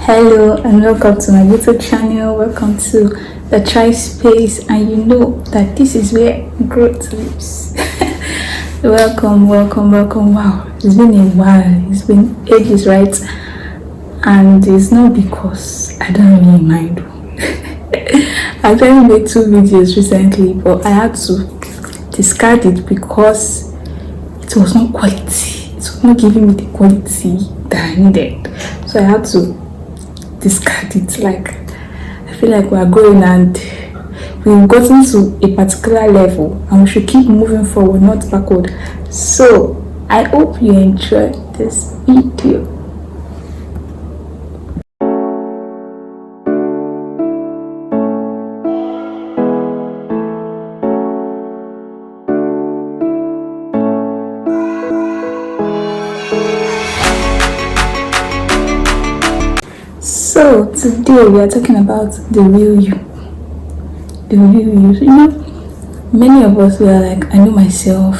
Hello and welcome to my YouTube channel. Welcome to the Try Space, and you know that this is where growth lives. welcome. Wow, it's been a while. It's been ages, right? And it's not because I don't really mind. I actually made 2 videos recently, but I had to discard it because it was not quality. It was not giving me the quality that I needed. So I had to discard it. Like, I feel like we are growing and we've gotten to a particular level and we should keep moving forward, not backward. So I hope you enjoy this video. So today we are talking about the real you. The real you. You know, many of us were like, I know myself,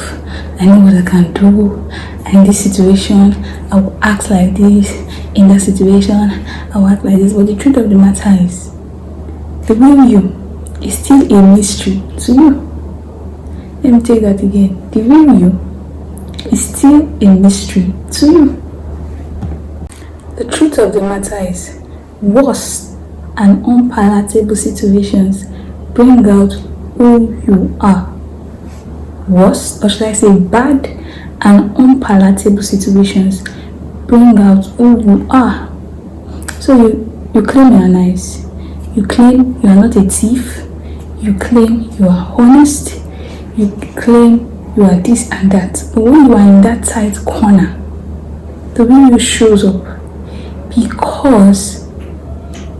I know what I can do, and in this situation I will act like this, in that situation I will act like this. But the truth of the matter is, the real you is still a mystery to you. Let me take that again. The real you is still a mystery to you. The truth of the matter is, worse and unpalatable situations bring out who you are. Worse, or should I say bad and unpalatable situations bring out who you are. So you claim you are nice, you claim you are not a thief, you claim you are honest, you claim you are this and that. But when you are in that tight corner, the way you shows up because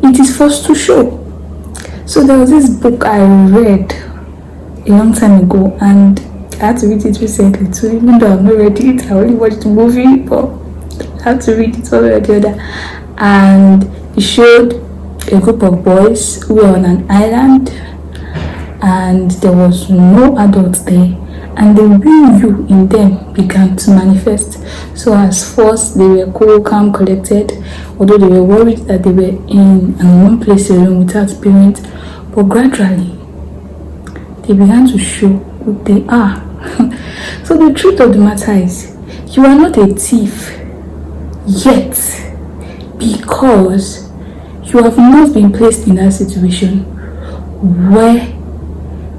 it is forced to show. So there was this book I read a long time ago, and I had to read it recently too. Even though I've not read it, I only watched the movie, but I had to read it one way or the other. And it showed a group of boys who were on an island, and there was no adult there, and the real you in them began to manifest. So as first they were cool, calm, collected, although they were worried that they were in an unknown place alone without parents, but gradually they began to show who they are. So the truth of the matter is, you are not a thief yet, because you have not been placed in that situation where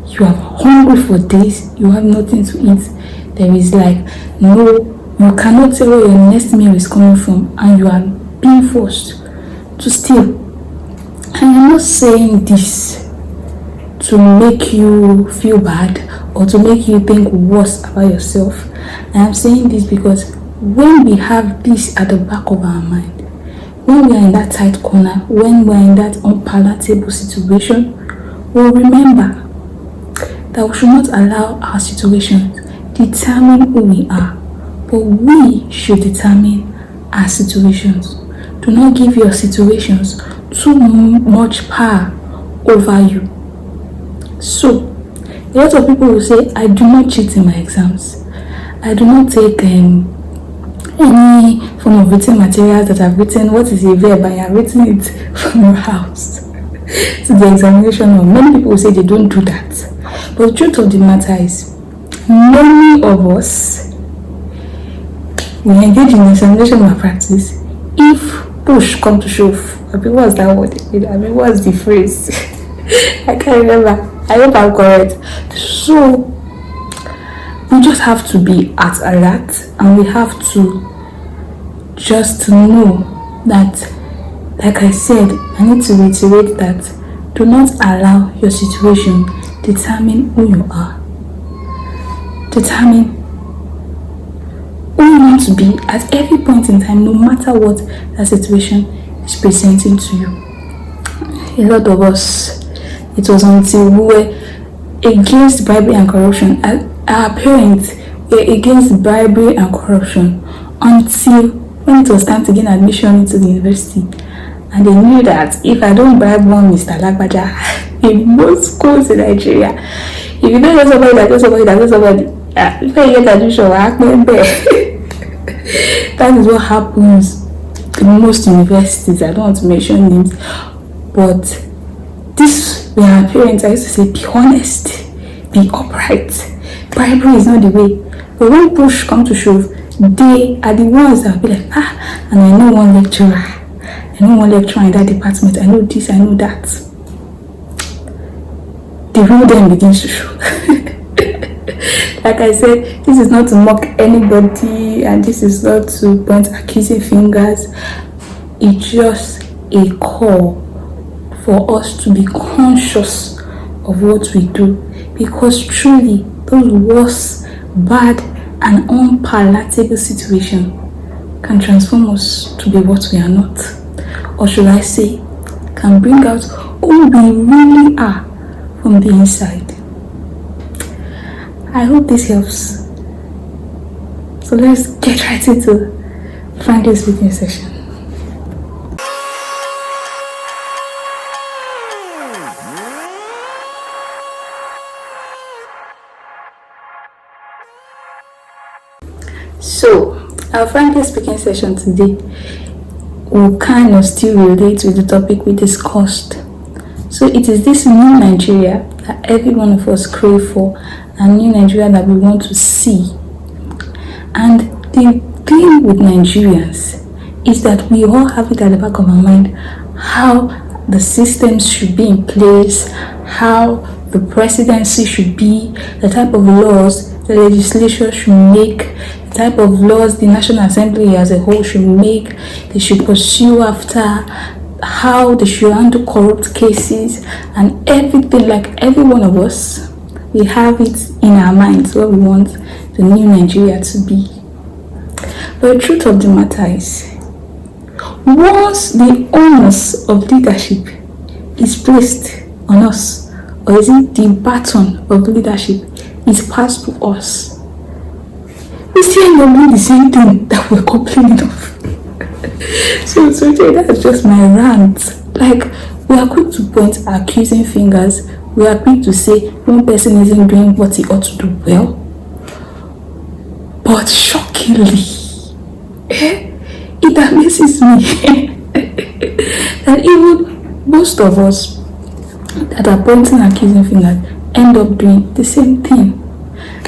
you are hungry for days, you have nothing to eat. There is like you cannot tell where your next meal is coming from, and you are being forced to steal. And I'm not saying this to make you feel bad or to make you think worse about yourself. I am saying this because when we have this at the back of our mind, when we are in that tight corner, when we are in that unpalatable situation, we'll remember that we should not allow our situations determine who we are, but we should determine our situations. Do not give your situations too much power over you. So, a lot of people will say, I do not cheat in my exams. I do not take any form of written materials that I've written. What is a verb? I have written it from your house to the examination room. Many people will say they don't do that. But the truth of the matter is, many of us we engage in examination malpractice if push come to shove. What's that word? What's the phrase? I can't remember. I hope I'm correct. So we just have to be at alert, and we have to just know that, like I said, I need to reiterate that do not allow your situation determine who you are. Determine who you want to be at every point in time, no matter what that situation is presenting to you. A lot of us, it was until we were against bribery and corruption. Our parents were against bribery and corruption until when it was time to gain admission into the university. And they knew that if I don't bribe one Mr. Lagbaja in most schools in Nigeria, if you don't know somebody that knows somebody that knows somebody, if I get admission, I act there. That is what happens. most universities. I don't want to mention names, but this were our parents. I used to say, be honest, be upright. Bribery is not the way. But when push comes to shove, they are the ones that will be like, and I know one lecturer. I know one lecturer in that department. I know this, I know that. The real them begins to show. Like I said, this is not to mock anybody, and this is not to point accusing fingers. It's just a call for us to be conscious of what we do, because truly those worse, bad and unpalatable situations can transform us to be what we are not, or should I say, can bring out who we really are from the inside. I hope this helps. So let's get right into Friday speaking session. So, our Friday speaking session today will kind of still relate with the topic we discussed. So, it is this new Nigeria that every one of us crave for, and new Nigeria that we want to see. And the thing with Nigerians is that we all have it at the back of our mind how the systems should be in place, how the presidency should be, the type of laws the legislature should make, the type of laws the National Assembly as a whole should make, they should pursue after, how they should handle corrupt cases, and everything. Like every one of us, we have it in our minds what we want the new Nigeria to be. But the truth of the matter is, once the onus of leadership is placed on us, or is it the baton of leadership is passed to us, we still end up doing the same thing that we're complaining of. So today, that's just my rant. Like, we are quick to point accusing fingers. We are quick to say one person isn't doing what he ought to do well. But shockingly, it amazes me that even most of us that are pointing accusing fingers end up doing the same thing.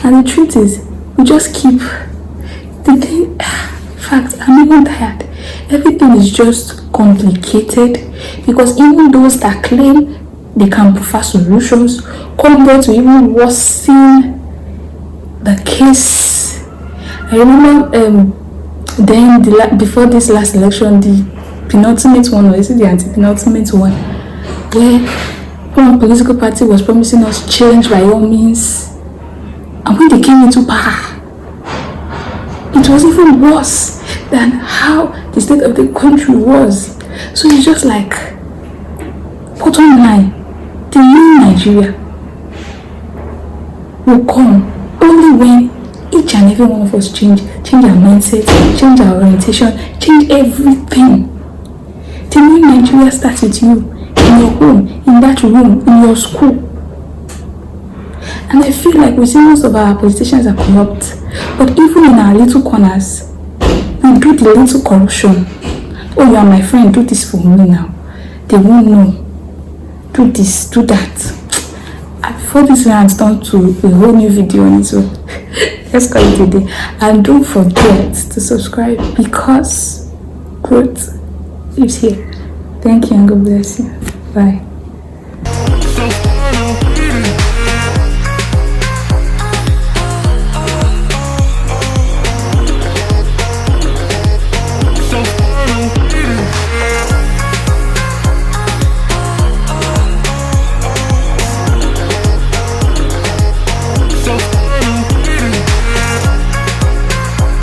And the truth is, we just keep the thing. In fact, I'm even tired. Everything is just complicated, because even those that claim they can provide solutions come there to even worsen the case. I remember then before this last election, the penultimate one, or is it the anti-penultimate one, where one political party was promising us change by all means, and when they came into power, it was even worse than how the state of the country was. So it's just like, bottom line, the new Nigeria will come only when each and every one of us change our mindset, change our orientation, change everything. The new Nigeria starts with you, in your home, in that room, in your school. And I feel like we see most of our politicians are corrupt, but even in our little corners, we do the little corruption. Oh, you are my friend, do this for me now. They won't know. Do this, do that. And before this rant turns to a whole new video on its own, let's call it a day. And don't forget to subscribe, because growth is here. Thank you and God bless you. Bye.